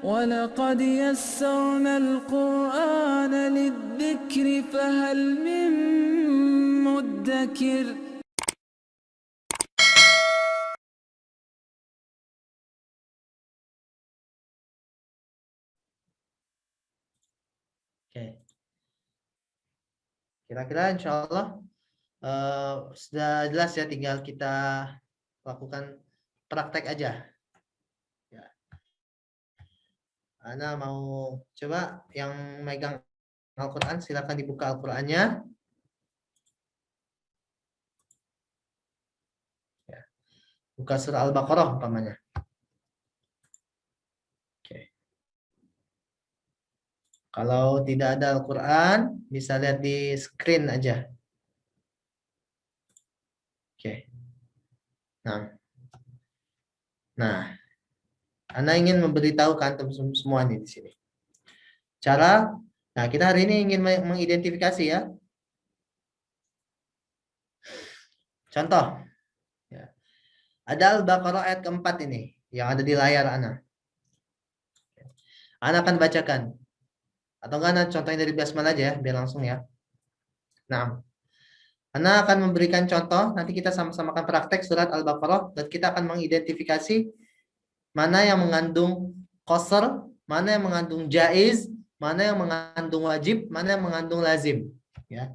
ولقد يسرنا القرآن للذكر فهل من مدكر. Oke, kira-kira insya Allah sudah jelas ya, tinggal kita lakukan praktek aja. Ya. Ana mau coba yang megang Al-Quran, silakan dibuka Al-Qurannya. Ya. Buka surah Al-Baqarah umpamanya. Oke. Kalau tidak ada Al-Quran, bisa lihat di screen aja. Oke. Nah, Ana ingin memberitahu ke antum semua nih di sini. Nah kita hari ini ingin mengidentifikasi ya. Contoh, ya. Ada Al-Baqarah ayat keempat ini yang ada di layar Ana. Ana akan bacakan. Atau enggak Ana contohnya dari basmalah aja ya, biar langsung ya. Nah, Ana akan memberikan contoh, nanti kita sama-sama akan praktek surat Al-Baqarah dan kita akan mengidentifikasi mana yang mengandung qasr, mana yang mengandung jaiz, mana yang mengandung wajib, mana yang mengandung lazim. Ya.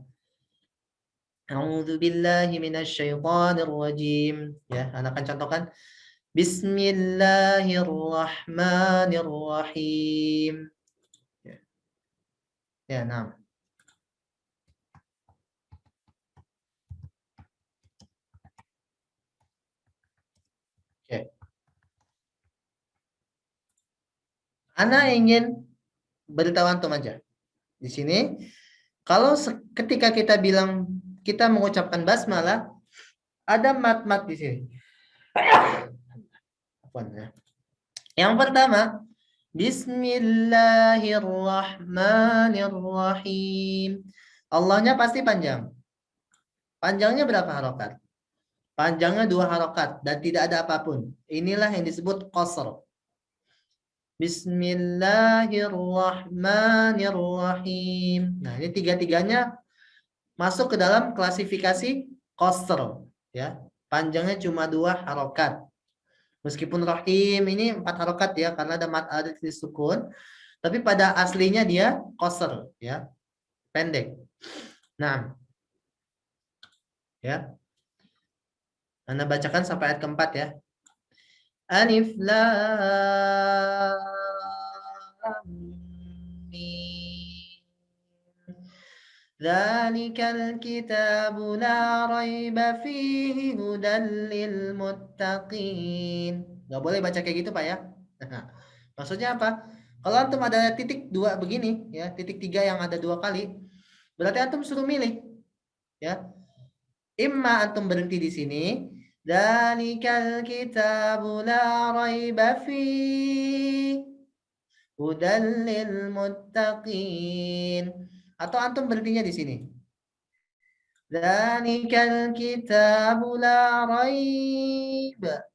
A'udzu billahi minasyaitonir rajim. Ya, Ana akan contohkan. Bismillahirrahmanirrahim. Ya, ya, nah. Oke. Ana ingin beritahu antum aja. Di sini kalau ketika kita bilang kita mengucapkan basmalah, ada mat-mat di sini. Yang pertama, Bismillahirrahmanirrahim. Allahnya pasti panjang. Panjangnya berapa harokat? Panjangnya 2 harokat dan tidak ada apapun. Inilah yang disebut qasr. Bismillahirrahmanirrahim. Nah, ini tiga-tiganya masuk ke dalam klasifikasi qasr. Ya, panjangnya cuma 2 harokat. Meskipun rahim ini 4 harokat ya, karena ada mad ada sukun. Tapi pada aslinya dia qasr, ya, pendek. Nah, ya, Anda bacakan sampai ayat keempat ya. Alif lam mim. Dzalikal kitabu la raiba fihi hudan lil muttaqin. Enggak boleh baca kayak gitu, Pak ya. Maksudnya apa? Kalau antum ada titik 2 begini ya, titik 3 yang ada 2 kali, berarti antum suruh milih ya. Imma antum berhenti di sini. Dzalikal kitabu la raiba fihi hudan lil muttaqin. Atau antum berhentinya di sini. Dzalikal kitabu la raiba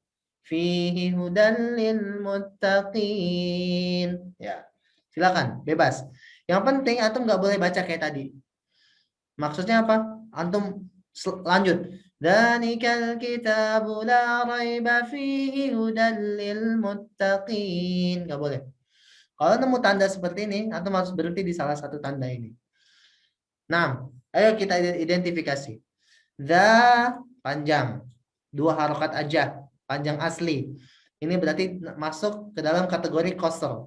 fihi hudan lil muttaqin. Ya. Silakan, bebas. Yang penting antum nggak boleh baca kayak tadi. Maksudnya apa? Antum lanjut. Dzalikal kitabu la raiba fihi hudan lil muttaqin. Nggak boleh. Kalau nemu tanda seperti ini, antum harus berhenti di salah satu tanda ini. Nah, ayo kita identifikasi. Dza panjang. 2 harokat aja. Panjang asli. Ini berarti masuk ke dalam kategori qasr.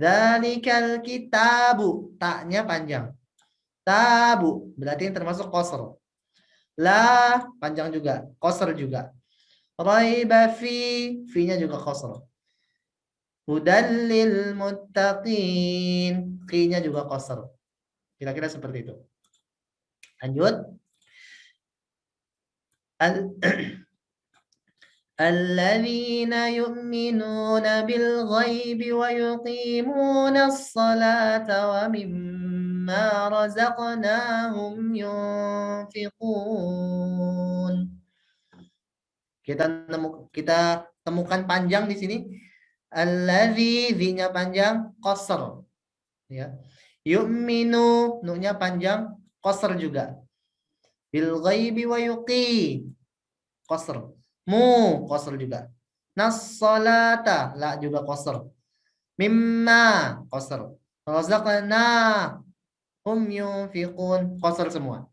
Dzalikal kitabu. Taknya panjang. Tabu. Berarti ini termasuk qasr. La panjang juga. Qasr juga. Raiba fi-nya juga qasr. Hudan lil muttaqin. Qi-nya juga qasr. Kira-kira seperti itu. Lanjut. Alladzina yu'minuna bil ghaibi wa yuqimuna as-salata wa mimma razaqnahum yunfiqun. Kita temukan panjang di sini. Alladzi, zi-nya panjang, qasr. Ya. Yu'minu, nu-nya panjang, qasr juga. Bil ghaibi wa yuqi, qasr. Mu, qasr juga. Nas-salata, la juga qasr. Mimma, qasr. Razaqna, hum yunfiqun, qasr semua.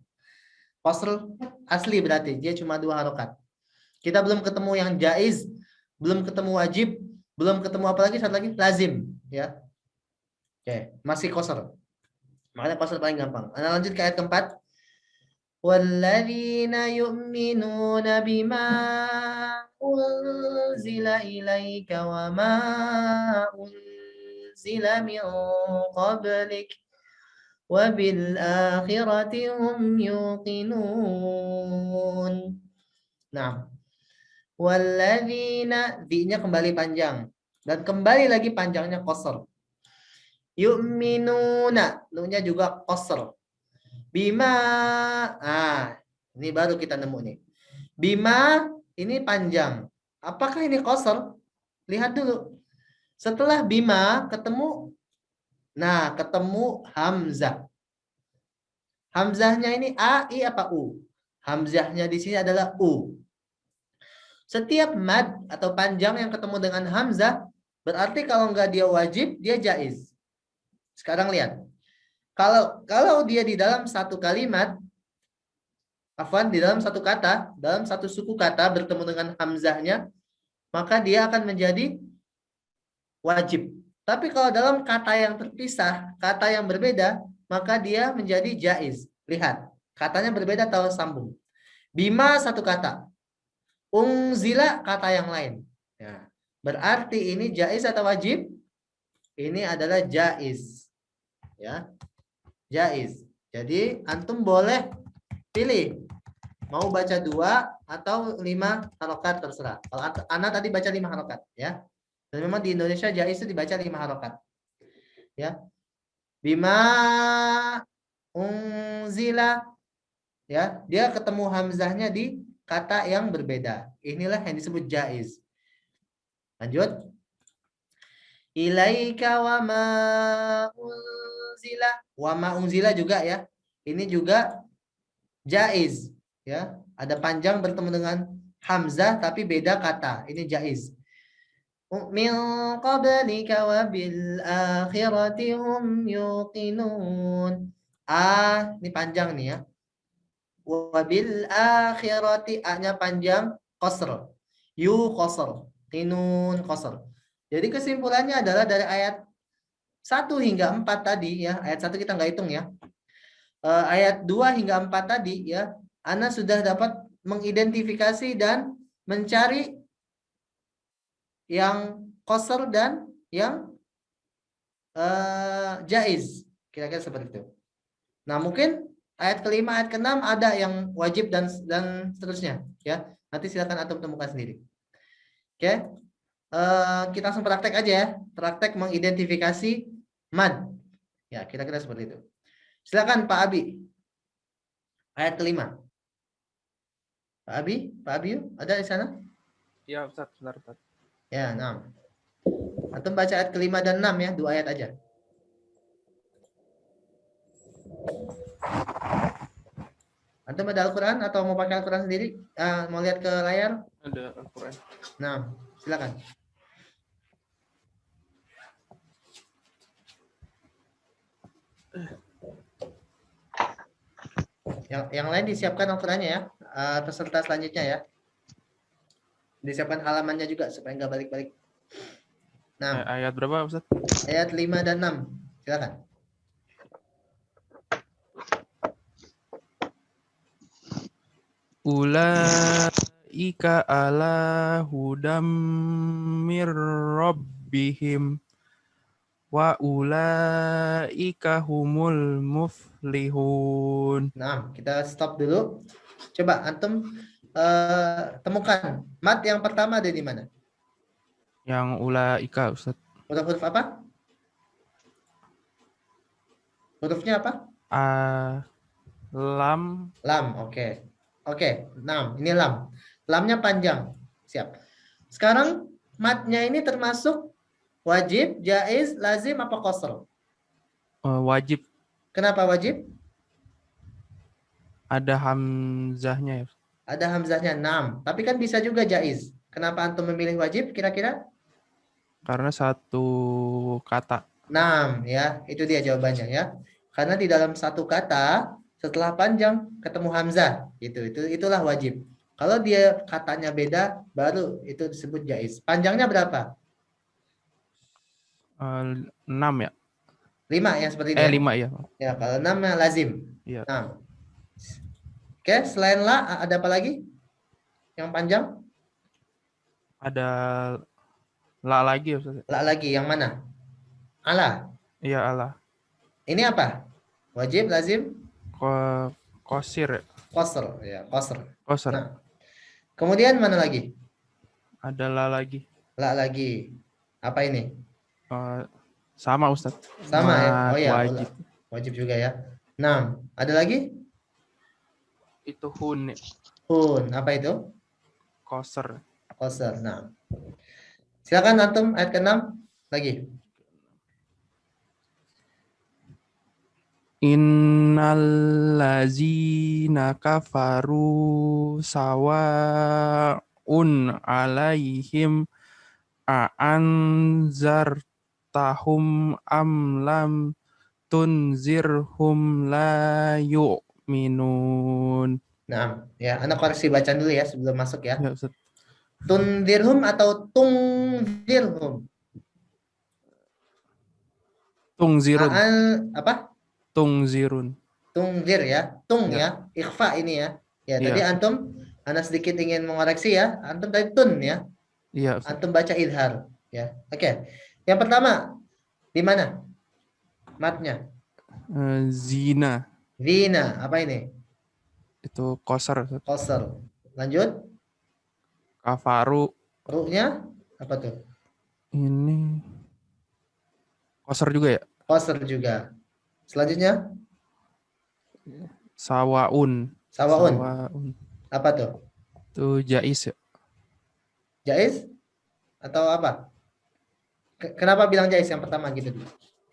Qasr asli berarti dia cuma 2 harokat. Kita belum ketemu yang jaiz, belum ketemu wajib, belum ketemu apa lagi? Satu lagi lazim, ya. Oke, masih qasr. Makanya qasr paling gampang. Anda lanjut ke ayat keempat. Walladzina yu'minuna bima unzila ilaika wa ma unzila min qablik wa bil akhirati hum yuqinun. Nah, walladzina, di-nya kembali panjang dan kembali lagi panjangnya qasr. Yu'minuna, nu-nya juga qasr. Bima, ini baru kita nemu nih. Bima ini panjang. Apakah ini qasr? Lihat dulu. Setelah bima ketemu, ketemu hamzah. Hamzahnya ini a, i apa u? Hamzahnya di sini adalah u. Setiap mad atau panjang yang ketemu dengan hamzah, berarti kalau nggak dia wajib, dia jaiz. Sekarang lihat. Kalau dia di dalam satu kalimat, di dalam satu kata, dalam satu suku kata bertemu dengan hamzahnya, maka dia akan menjadi wajib. Tapi kalau dalam kata yang terpisah, kata yang berbeda, maka dia menjadi jaiz. Lihat, katanya berbeda atau sambung. Bima satu kata, unzila kata yang lain. Ya. Berarti ini jaiz atau wajib? Ini adalah jaiz. Ya. Jaiz. Jadi antum boleh pilih mau baca 2 atau 5 harokat terserah. Kalau Ana tadi baca 5 harokat, ya. Dan memang di Indonesia jaiz itu dibaca 5 harokat. Ya. Bima unzila, ya, dia ketemu hamzahnya di kata yang berbeda. Inilah yang disebut jaiz. Lanjut. Ilaika wa ma unzila. Wa ma unzila juga ya. Ini juga jaiz, ya. Ada panjang bertemu dengan hamzah tapi beda kata. Ini jaiz. Min qablika wa bil akhirati hum yuqinun. Ini panjang nih ya. Wa bil akhirati, a-nya panjang, qasr. Qasr. Qinun qasr. Jadi kesimpulannya adalah dari ayat 1 hingga 4 tadi ya, ayat 1 kita nggak hitung ya. Ayat 2 hingga 4 tadi ya, Ana sudah dapat mengidentifikasi dan mencari yang qasr dan yang jaiz. Kira-kira seperti itu. Nah, mungkin ayat kelima, ayat keenam ada yang wajib dan seterusnya ya. Nanti silakan antum temukan sendiri. Oke. Kita langsung praktek aja ya. Praktek mengidentifikasi mad. Ya, kira-kira seperti itu. Silakan Pak Abi. Ayat kelima. Pak Abi ada di sana? Ya, Ustaz, benar, Ustaz. Ya, 6. Antum baca ayat kelima dan 6 ya, 2 ayat aja. Antum ada Al-Quran atau mau pakai Al-Quran sendiri? Mau lihat ke layar? Ada Al-Quran. Nah, silakan. Yang lain disiapkan Al-Qurannya ya, peserta selanjutnya ya. Disiapkan halamannya juga supaya nggak balik-balik. Nah, Ayat berapa, Ustaz? ayat 5 dan 6. Silakan. Ulaika ala hudam mir rabbihim wa ulaika humul muflihun. Nah, kita stop dulu. Coba antum temukan mat yang pertama ada di mana? Yang ulaika, Ustaz. Huruf apa? Hurufnya apa? Lam. Lam, oke. Oke, 6. Ini lam. Lamnya panjang. Siap. Sekarang matnya ini termasuk Wajib, jaiz, lazim apa qasr? Wajib. Kenapa wajib? Ada hamzahnya ya. Ada hamzahnya 6. Tapi kan bisa juga jaiz. Kenapa antum memilih wajib kira-kira? Karena satu kata. 6 ya. Itu dia jawabannya ya. Karena di dalam satu kata setelah panjang ketemu hamzah itulah wajib. Kalau dia katanya beda baru itu disebut jaiz. Panjangnya berapa? 6 ya. 5 ya seperti ini ya. 5 ya. Ya, kalau 6 lazim. Iya. 6. Oke, selain la ada apa lagi? Yang panjang? Ada la lagi ya Ustaz. La lagi yang mana? Ala. Iya, Allah. Ini apa? Wajib, lazim, Qasir ya. qasr ya, qasr. Qasar. Nah, kemudian mana lagi? Ada la lagi. La lagi. Apa ini? Sama Ustaz. Sama ya. Oh ya, Wajib. wajib juga ya. 6. Ada lagi? Itu hun ya. Hun. Apa itu? Qasar. Qasr. Nah. Silakan antum ayat ke-6 lagi. Innallazina kafaru sawa'un alaihim a'anzartahum am lam tunzirhum la yu'minun. Nah, ya, anak koreksi bacaan dulu ya sebelum masuk ya. Ya, Ustaz. Tundirhum atau tungdirhum? Tungzirun. Apa? Tungzirun. Tungdir ya. Tung Ya. ya. Ikhfa ini ya. Ya, Iya. tadi antum Ana sedikit ingin mengoreksi ya. Antum tadi tun ya. Iya, Ustaz. Antum baca idhar ya. Oke. Yang pertama di mana? Matnya. Zina. Zina. Apa ini? Itu qasar, Ustaz. Qasr. Lanjut. Kafaru. Ru-nya apa tuh? Ini qasar juga ya? Qasr juga. Selanjutnya Sawaun. sawaun. Sawaun. Apa tuh? Itu jais ya? Jaiz atau apa? Kenapa bilang jaiz yang pertama gitu?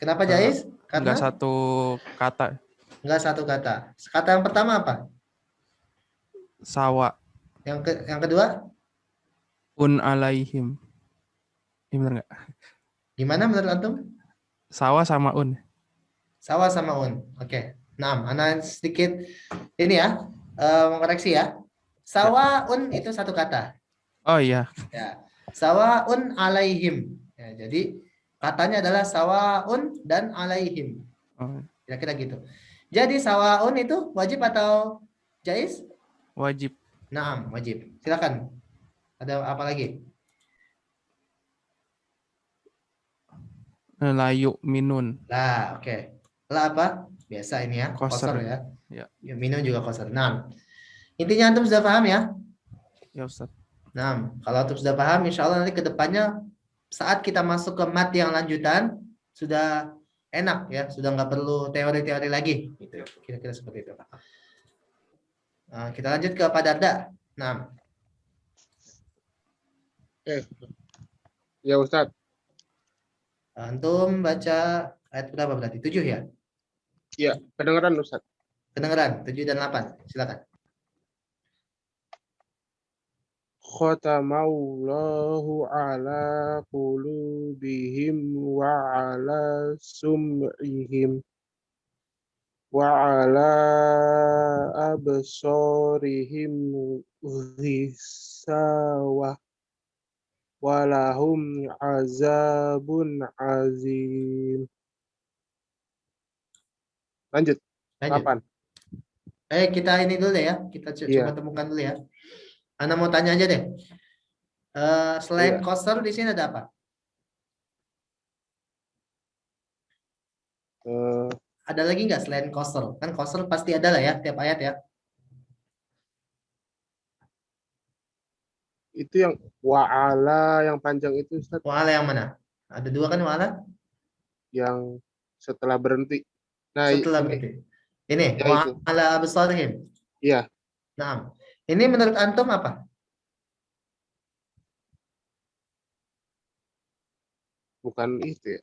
Kenapa jaiz? Karena Enggak satu kata. enggak satu kata. Kata yang pertama apa? Sawa. Yang kedua? Un alaihim. Ini benar nggak? Gimana menurut antum? Sawa sama un. Sawa sama un. Oke. Nah, Ana sedikit ini ya, mengoreksi ya. Sawaun itu satu kata. Oh iya. Ya. Sawaun alaihim. Ya, jadi katanya adalah sawaun dan alaihim. Oh, Kira-kira gitu. Jadi sawaun itu wajib atau jaiz? wajib. Naam, wajib. Silakan. Ada apa lagi? Layu minun. Lah, oke. Lah apa? Biasa ini ya, Qasr. qasr ya. Ya. Ya, minun juga qasr. Nah, intinya antum sudah paham ya? Ya, Ustaz. Nah, kalau antum sudah paham, insya Allah nanti ke depannya saat kita masuk ke mat yang lanjutan sudah enak ya, sudah nggak perlu teori-teori lagi. Gitu. Kira-kira seperti itu. Nah, kita lanjut ke Pak Darda. Nah, Ya Ustadz. antum baca ayat berapa berarti? 7 ya? Ya, kedengeran Ustadz. Kedengeran 7 dan 8. Silakan. Khatamallahu ala qulubihim wa ala sum'ihim wa ala absarihim ghisawah wa lahum azabun azim. Lanjut. Lanjut. 8. Kita ini dulu deh ya. Kita coba temukan dulu ya. Anda mau tanya aja deh. Selain qasr di sini ada apa? Ada lagi nggak selain qasr? Kan qasr pasti ada lah ya tiap ayat ya. Itu yang wa'ala yang panjang itu Ustaz, Wa'ala yang mana? Ada 2 kan wa'ala? yang setelah berhenti. Nah, Setelah ini, berarti. Ini Ya, itu. wa'ala absarihim. Iya. Nah, ini menurut antum apa? bukan itu ya.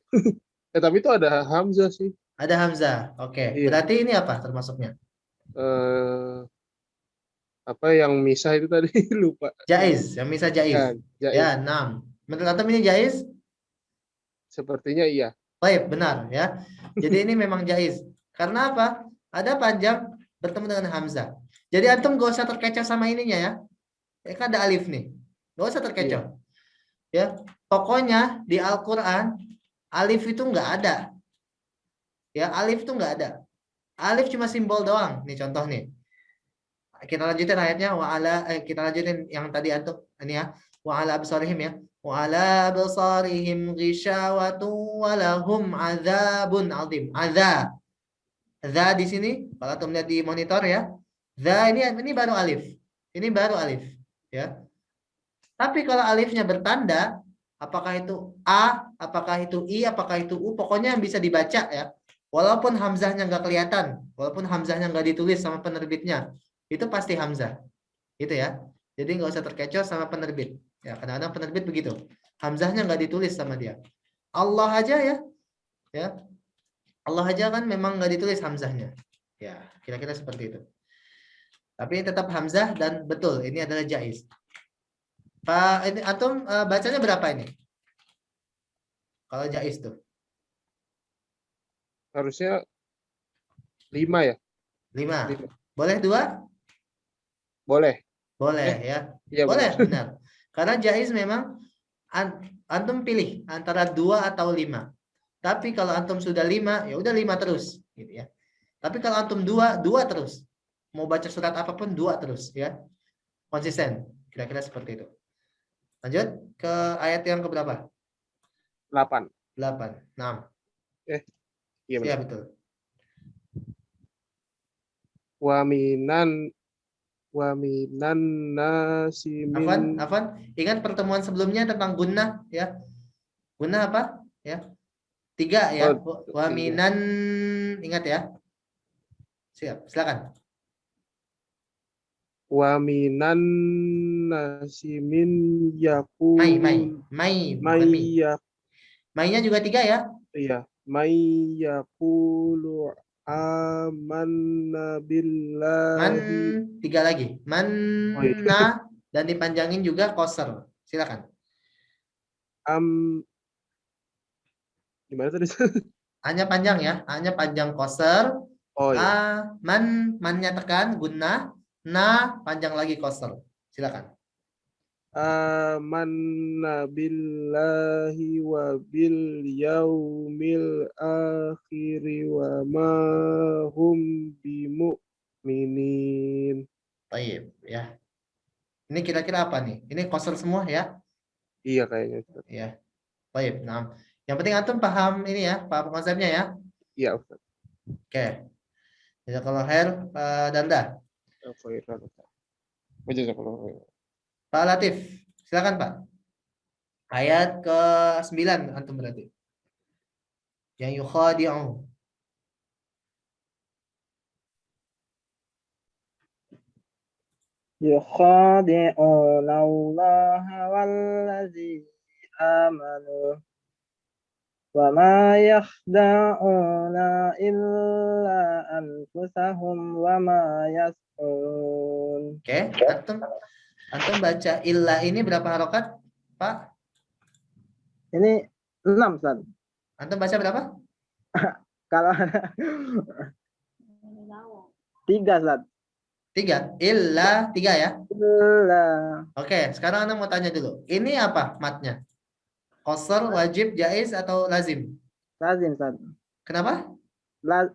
Tapi itu ada Hamzah sih. Ada Hamzah. Oke. Iya. Berarti ini apa termasuknya? Eh, apa yang misah itu tadi lupa. Jaiz. Yang bisa Ya, jaiz. Ya, jaiz. 6. Menurut antum ini jaiz? Sepertinya iya. Baik, benar ya. Jadi ini memang jaiz. Karena apa? Ada panjang bertemu dengan Hamzah. Jadi antum gak usah terkecoh sama ininya ya. Ya kan ada alif nih. Gak usah terkecoh. Ya, pokoknya di Al-Quran alif itu nggak ada. Ya, alif itu nggak ada. Alif cuma simbol doang. Nih contoh nih. Kita lanjutin ayatnya kita lanjutin yang tadi antum ini ya. Wa ala absarihim ya. Wa ala absarihim ghishawatu wa lahum adzabun adzim. Adza. Za di sini kalau antum lihat di monitor ya. Za ini baru alif. Ini baru alif, ya. Tapi kalau alifnya bertanda, apakah itu A, apakah itu I, apakah itu U, pokoknya yang bisa dibaca ya. Walaupun hamzahnya nggak kelihatan, walaupun hamzahnya nggak ditulis sama penerbitnya, itu pasti hamzah. Itu ya. Jadi nggak usah terkecoh sama penerbit. Ya, kadang-kadang penerbit begitu. Hamzahnya nggak ditulis sama dia. Allah aja ya. Ya. Allah aja kan memang nggak ditulis hamzahnya. Ya, kira-kira seperti itu. Tapi tetap hamzah dan betul ini adalah jaiz. Pak, ini antum bacanya berapa ini? Kalau jaiz tuh. Harusnya 5 ya. 5. 5. Boleh 2? Boleh. Boleh ya. Iya, Boleh, benar. benar. Karena jaiz memang antum pilih antara 2 atau 5. Tapi kalau antum sudah 5, ya udah 5 terus gitu ya. Tapi kalau antum 2 terus. Mau baca surat apapun 2 terus ya. Konsisten. Kira-kira seperti itu. Lanjut ke ayat yang keberapa? 8. 8. 6. Iya Ya benar. betul. Wa minan nasi Afan, ingat pertemuan sebelumnya tentang gunnah ya. Gunnah apa? Ya. 3 ya. Oh, Wa 3. minan, ingat ya. Siap, silakan. Wa minan nasi min yakul Mai, bukan mi. Mai-nya juga 3 ya. Iya, may yaqulu amanna Man, billahi. 3 lagi. Oh, iya. Manna dan dipanjangin juga qasr. Silakan. Gimana tadi? Hanya panjang ya. Hanya panjang qasr. Oh iya. Man-nya tekan gunnah. Na panjang lagi qasr. Silakan. Amanna billahi wa bil yaumil akhiri wa ma hum bimu'minin. Baik, ya. Ini kira-kira apa nih? Ini qasr semua ya? Iya kayaknya. Ya. Baik, nah. Yang penting antum paham ini ya, paham konsepnya ya. Iya, Ustaz. Oke. Jazakallahu khair, Danda. Pak Latif, silakan Pak. Ayat ke-9 antum berarti. Yang yukhadi'u. يخادعون الله والذي آمنوا وما يخدعون إلا أنفسهم وما يشعرون. Oke, antum baca illa ini berapa harokat, Pak? Ini 6, Ustaz. Antum baca berapa? Kalau 3, Ustaz. 3. Illa 3 ya. Illa. Oke, sekarang antum mau tanya dulu. Ini apa matnya? Qasr, wajib, jaiz atau lazim? Lazim, Ustaz. Kenapa?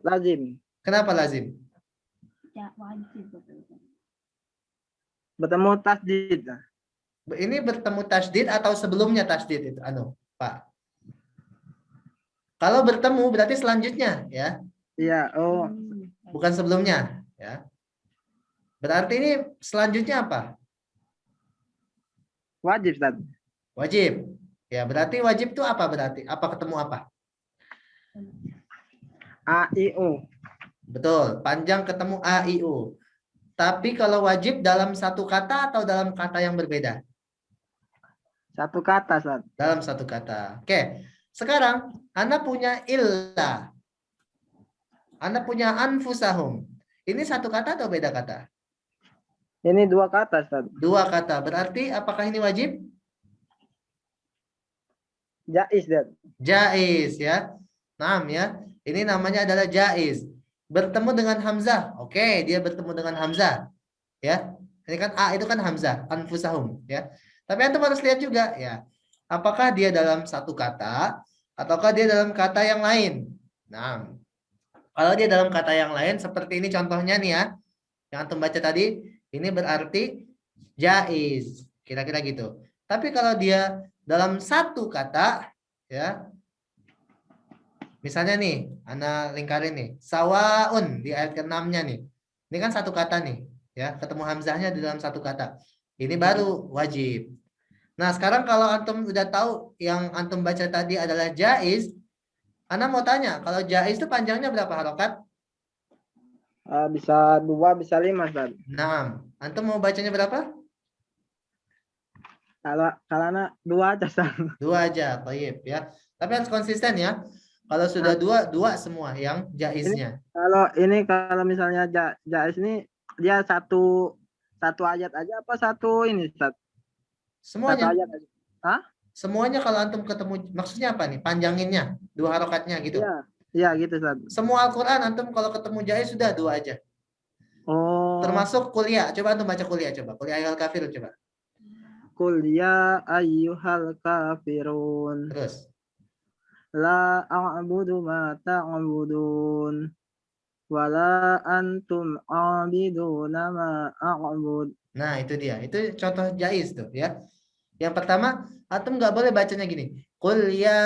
Lazim. Kenapa lazim? Ya, wajib. Bertemu tasdid. Ini bertemu tasdid atau sebelumnya tasdid itu, Pak? Kalau bertemu berarti selanjutnya, ya? Iya, oh. Bukan sebelumnya, ya. Berarti ini selanjutnya apa? Wajib, Ustaz. Wajib. Ya, berarti wajib itu apa berarti? Apa ketemu apa? A, I, U. Betul, panjang ketemu A, I, U. Tapi kalau wajib dalam satu kata atau dalam kata yang berbeda? Satu kata, Ustaz. Dalam satu kata. Oke. Sekarang Anda punya illa. Anda punya anfusahum. Ini satu kata atau beda kata? Ini dua kata, Ustaz. Dua kata. Berarti apakah ini wajib? Jaiz, Ustaz. Jaiz ya. Naam ya. Ini namanya adalah jaiz. Bertemu dengan hamzah. Oke, dia bertemu dengan hamzah. Ya. Ini kan A itu kan hamzah, anfusahum ya. Tapi antum harus lihat juga ya. Apakah dia dalam satu kata ataukah dia dalam kata yang lain? Nah, kalau dia dalam kata yang lain seperti ini contohnya nih ya. Yang antum baca tadi, ini berarti jaiz. Kira-kira gitu. Tapi kalau dia dalam satu kata ya. Misalnya nih, ana lingkarin nih, sawaun di ayat ke-6-nya nih. Ini kan satu kata nih, ya, ketemu hamzahnya di dalam satu kata. Ini baru wajib. Nah, sekarang kalau antum udah tahu yang antum baca tadi adalah jaiz, ana mau tanya, kalau jaiz itu panjangnya berapa harokat? Bisa 2, bisa 5, Ustaz. 6. Antum mau bacanya berapa? Kalau anak 2 aja, Ustaz. 2 aja, baik ya. Tapi harus konsisten ya. Kalau sudah 2, 2 semua yang jaiznya. Kalau misalnya jaiz ini dia satu ayat aja apa satu ini, Ustaz? Semuanya. Satu ayat aja. Hah? Semuanya kalau antum ketemu, maksudnya apa nih? Panjanginnya, 2 harokatnya gitu. Iya. Iya gitu, Ustaz. Semua Al-Quran antum kalau ketemu jaiz sudah 2 aja. Oh. Termasuk kuliah. Coba antum baca kuliah coba. Kuliah Al-Kafirun coba. Qul ya ayyuhal kafirun. Terus. La a'budu ma ta'budun. Wala antum a'biduna ma a'bud. Nah, itu dia. Itu contoh jaiz tuh ya. Yang pertama, antum nggak boleh bacanya gini. Qul ya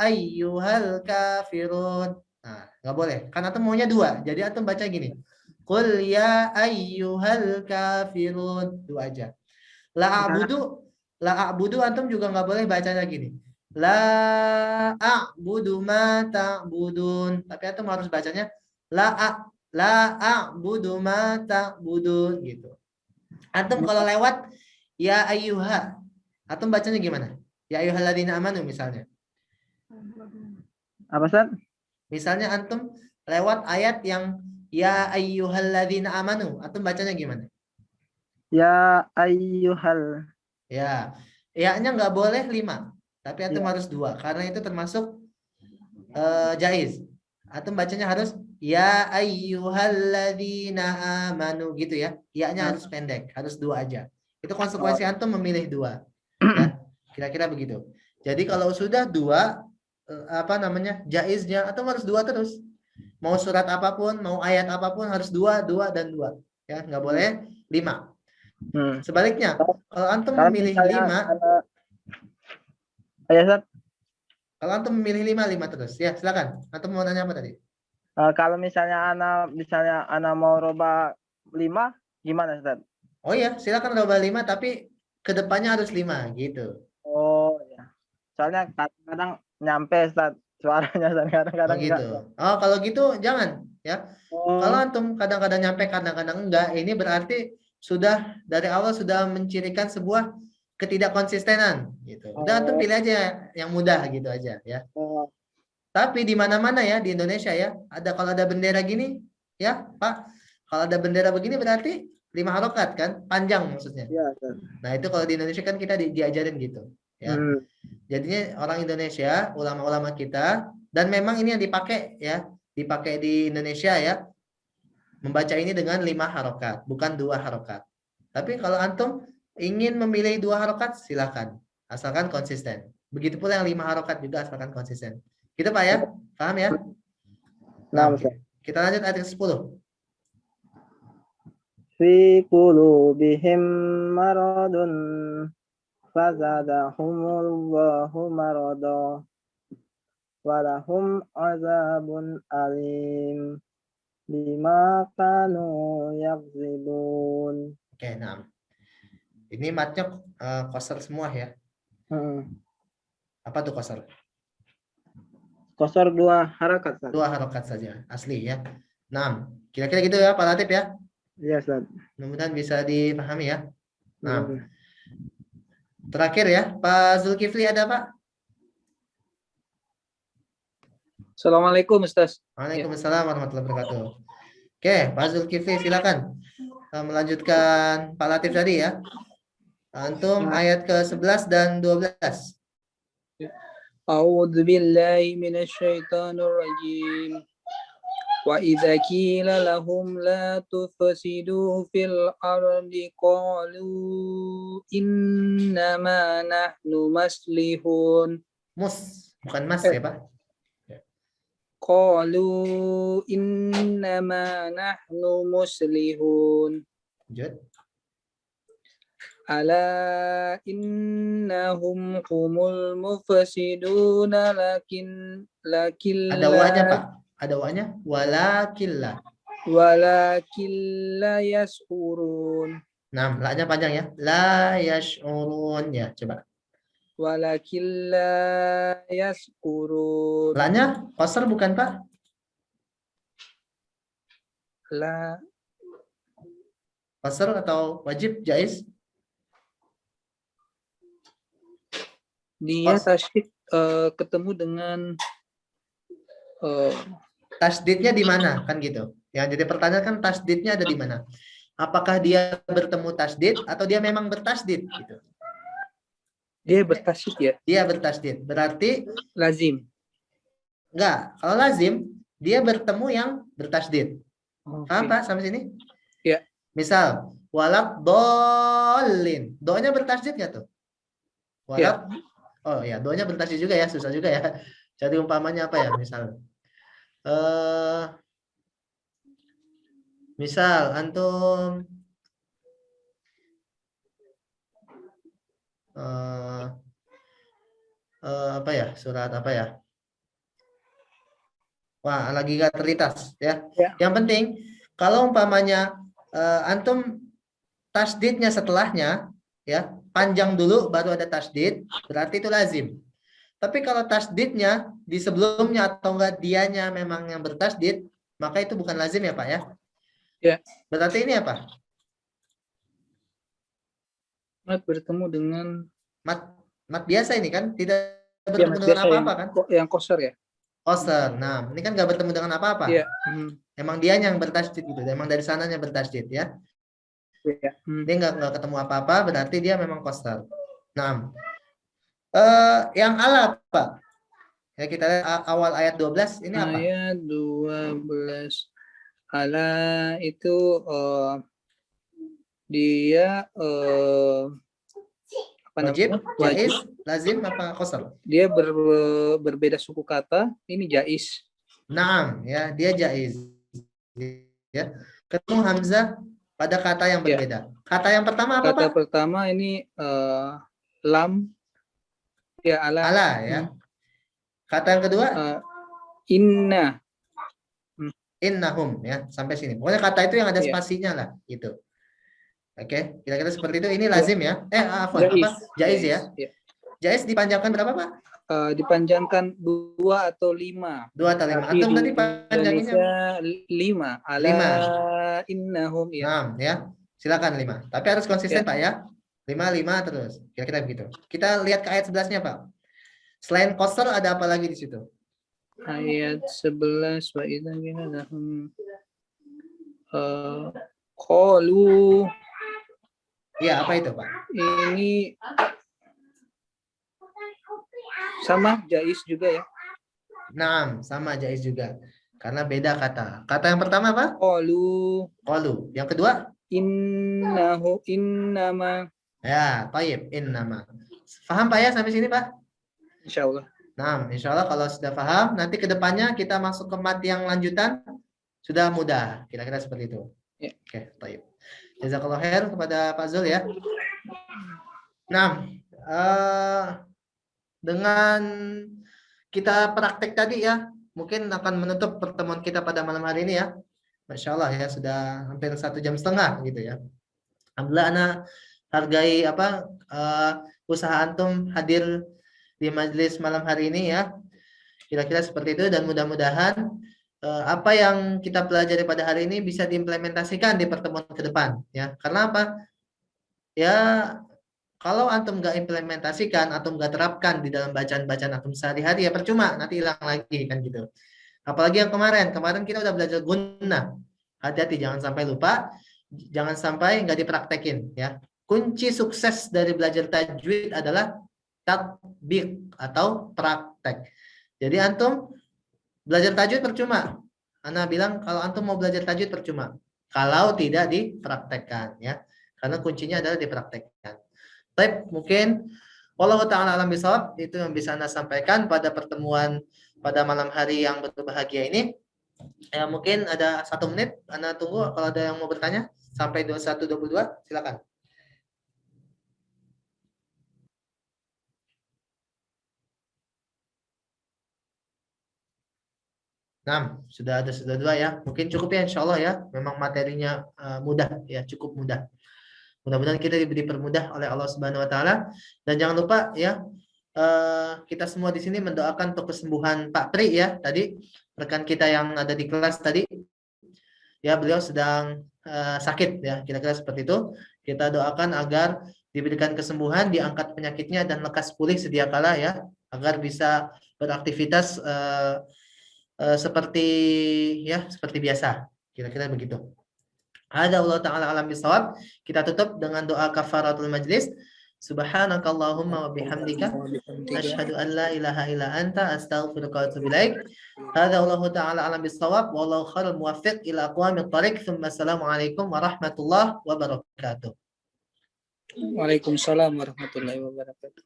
ayyuhal kafirun. Nah, nggak boleh. Karena antum maunya 2. Jadi antum baca gini. Qul ya ayyuhal kafirun. 2 aja. La a'budu antum juga nggak boleh bacanya gini. La a'budu ma ta'budun. Tapi antum harus bacanya la a'budu ma ta'budun gitu. Antum kalau lewat ya ayyuha, antum bacanya gimana? Ya ayyuhalladzina amanu misalnya. Apa, Ustaz? Misalnya antum lewat ayat yang ya ayyuhalladzina amanu, antum bacanya gimana? Ya ayyuhal. Ya, ya-nya nggak boleh 5, tapi antum Ya. harus 2 karena itu termasuk jaiz. Antum bacanya harus ya ayyuhalladzina amanu gitu ya. Ya-nya harus pendek, harus 2 aja. Itu konsekuensi antum memilih 2. Ya, kira-kira begitu. Jadi kalau sudah 2 jaiznya antum harus 2 terus. Mau surat apapun, mau ayat apapun harus 2, 2 dan 2. Ya, nggak boleh 5. Sebaliknya, kalau antum memilih 5, ya, Ustaz. kalau antum memilih 5 terus. Ya, silakan. Antum mau nanya apa tadi? Kalau misalnya ana mau roba 5, gimana, Ustaz? Oh iya, silakan roba 5 tapi kedepannya harus 5 gitu. Oh ya. Soalnya kadang-kadang nyampe, Ustaz, suaranya, Ustaz, kadang-kadang gitu. enggak. Oh, kalau gitu jangan ya. Oh. Kalau antum kadang-kadang nyampe, kadang-kadang enggak, ini berarti sudah dari awal sudah mencirikan sebuah ketidakkonsistenan gitu. Udah antum pilih aja yang mudah gitu aja ya. Oh. Tapi di mana-mana ya di Indonesia ya, kalau ada bendera gini ya, Pak. Kalau ada bendera begini berarti 5 harokat kan, panjang maksudnya. Iya, Ustaz. Nah, itu kalau di Indonesia kan kita diajarin gitu ya. Jadinya orang Indonesia, ulama-ulama kita, dan memang ini yang dipakai ya, dipakai di Indonesia ya, membaca ini dengan 5 harokat, bukan 2 harokat. Tapi kalau antum ingin memilih 2 harokat, silakan, asalkan konsisten. Begitu pula yang 5 harokat juga asalkan konsisten. Gitu Pak ya, paham ya? Nah, kita lanjut ayat 10. Fi qulubihim maradun fazadahumullahu marada walahum azabun alim bima kanu yakzibun. Oke, nah. Ini matnya qasar semua ya. Apa tuh qasar? Qasar 2 harakat, Ustaz. 2 harokat saja, asli ya. 6. Kira-kira gitu ya Pak Latif ya. Iya, Ustaz. Mudah-mudahan bisa dipahami ya. Nah, terakhir ya, Pak Zulkifli ada Pak? Assalamualaikum Ustaz. Waalaikumsalam warahmatullahi wabarakatuh. Oke, Pak Zulkifli silakan melanjutkan Pak Latif tadi ya. Antum ayat ke-11 dan 12. أعوذ بالله من الشيطان الرجيم وإذا قيل لهم لا تفسدوا في الأرض قالوا إنما نحن مصلحون Bukan mas ya Pak. قالوا إنما نحن مصلحون Lanjut. ألا إنهم هم المفسدون لكن Ada wanya Pak. Ada wanya. Walakillah. ولكن لا يشعرون Nah, la-nya panjang ya. La yash'urun ya. Coba. ولكن لا يشعرون La-nya qasar bukan Pak? لا Qasar atau wajib jaiz? dia tasydid ketemu dengan Tasdidnya di mana? Kan gitu. Yang jadi pertanyaan kan tasdidnya ada di mana? Apakah dia bertemu tasdid atau dia memang bertasdid gitu. dia bertasydid ya, Dia bertasdid. Berarti lazim. enggak, kalau lazim dia bertemu yang bertasdid. Paham Pak sampai sini? Ya. Misal walad dolin. Do-nya bertasdid nggak tuh? Walad. Oh ya, do-nya bertasdid juga ya, susah juga ya. Jadi umpamanya apa ya? Misal antum apa ya? Surat apa ya? Wah, lagi nggak terlintas ya. Ya. Yang penting kalau umpamanya antum tasdidnya setelahnya ya, panjang dulu baru ada tasdid, berarti itu lazim. Tapi kalau tasdidnya di sebelumnya atau enggak dianya memang yang bertasdid, maka itu bukan lazim ya Pak ya? Ya. Berarti ini apa? Mat bertemu dengan Mat biasa ini kan? Tidak ya, bertemu mat dengan biasa apa-apa kan? yang kosor ya. Qasar. Nah, ini kan nggak bertemu dengan apa-apa. Iya. Emang dia yang bertasdid gitu. Emang dari sananya bertasdid ya. Iya. Dia nggak ketemu apa-apa, berarti dia memang qasar. Nah, yang ala apa? Ya kita lihat awal ayat 12 ini apa? Ayat 12 ala itu dia apa Wajib, namanya? Wajib. jaiz, lazim apa qasar? Dia berbeda suku kata. Ini jaiz. Naam, ya, dia jaiz. Ya. Ketemu hamzah pada kata yang berbeda. Kata yang pertama apa, Kata Pak? pertama ini lam. Ya, ala. Ala, ya. Kata yang kedua Inna. innahum, ya, sampai sini. Pokoknya kata itu yang ada Iya. spasinya lah, gitu. Oke, kira-kira seperti itu. Ini lazim ya. Apa? Jaiz ya. Iya. Jaiz dipanjangkan berapa, Pak? Dipanjangkan 2 atau 5. 2 atau 5. Tapi Antum di tadi panjanginnya Indonesia 5. Ala 5. innahum ya. 6 ya. Silakan 5. Tapi harus konsisten, Ya. Pak ya. 5 terus. Kira-kira begitu. Kita lihat ke ayat 11-nya, Pak. Selain qasar ada apa lagi di situ? Ayat 11 wa idza qila lahum qalu Iya, apa itu, Pak? ini sama jaiz juga ya. 6 sama jaiz juga. Karena beda kata. Kata yang pertama apa? Qalu. Yang kedua? Innahu innama. Ya, thayyib, innama. Paham Pak ya sampai sini, Pak? Insyaallah. Nah, insya Allah kalau sudah paham, nanti ke depannya kita masuk ke mat yang lanjutan sudah mudah. Kira-kira seperti itu. Ya. Oke, thayyib. Jazakallahu khair kepada Pak Zul ya. Nah, dengan kita praktek tadi ya, mungkin akan menutup pertemuan kita pada malam hari ini ya. Masya Allah ya, sudah hampir 1,5 jam gitu ya. Alhamdulillah anak hargai usaha antum hadir di majelis malam hari ini ya. Kira-kira seperti itu dan mudah-mudahan apa yang kita pelajari pada hari ini bisa diimplementasikan di pertemuan ke depan ya. Karena apa? Ya Kalau antum nggak implementasikan atau nggak terapkan di dalam bacaan-bacaan antum sehari-hari ya percuma, nanti hilang lagi kan gitu. Apalagi yang kemarin kita udah belajar guna. Hati-hati jangan sampai lupa, jangan sampai nggak dipraktekin ya. Kunci sukses dari belajar tajwid adalah tatbik atau praktek. Jadi antum belajar tajwid percuma. Ana bilang kalau antum mau belajar tajwid percuma kalau tidak dipraktekkan ya. Karena kuncinya adalah dipraktekkan. Baik, mungkin wallahu taala alam bisawab, itu yang bisa Anda sampaikan pada pertemuan pada malam hari yang berbahagia ini. Ya, mungkin ada 1 menit, Anda tunggu kalau ada yang mau bertanya sampai 21:22, silakan. Nah, sudah 2 ya. Mungkin cukup ya insya Allah ya. Memang materinya mudah ya, cukup mudah. Mudah-mudahan kita diberi permudah oleh Allah Subhanahu wa taala, dan jangan lupa ya, kita semua di sini mendoakan untuk kesembuhan Pak Pri ya, tadi rekan kita yang ada di kelas tadi. Ya, beliau sedang sakit ya, kira-kira seperti itu. Kita doakan agar diberikan kesembuhan, diangkat penyakitnya dan lekas pulih sedia kala ya, agar bisa beraktivitas seperti biasa. Kira-kira begitu. Ada Allah Ta'ala alam bisawab. Kita tutup dengan doa kafaratul majlis. Subhanakallahumma wa bihamdika asyhadu an la ilaha illa anta astaghfiruka wa atubu ilaik. Hada Allah Ta'ala alam bisawab wallahu khairul muwaffiq ila aqwamit thariq. Tsumma assalamualaikum warahmatullahi wabarakatuh. Waalaikumsalam warahmatullahi wabarakatuh.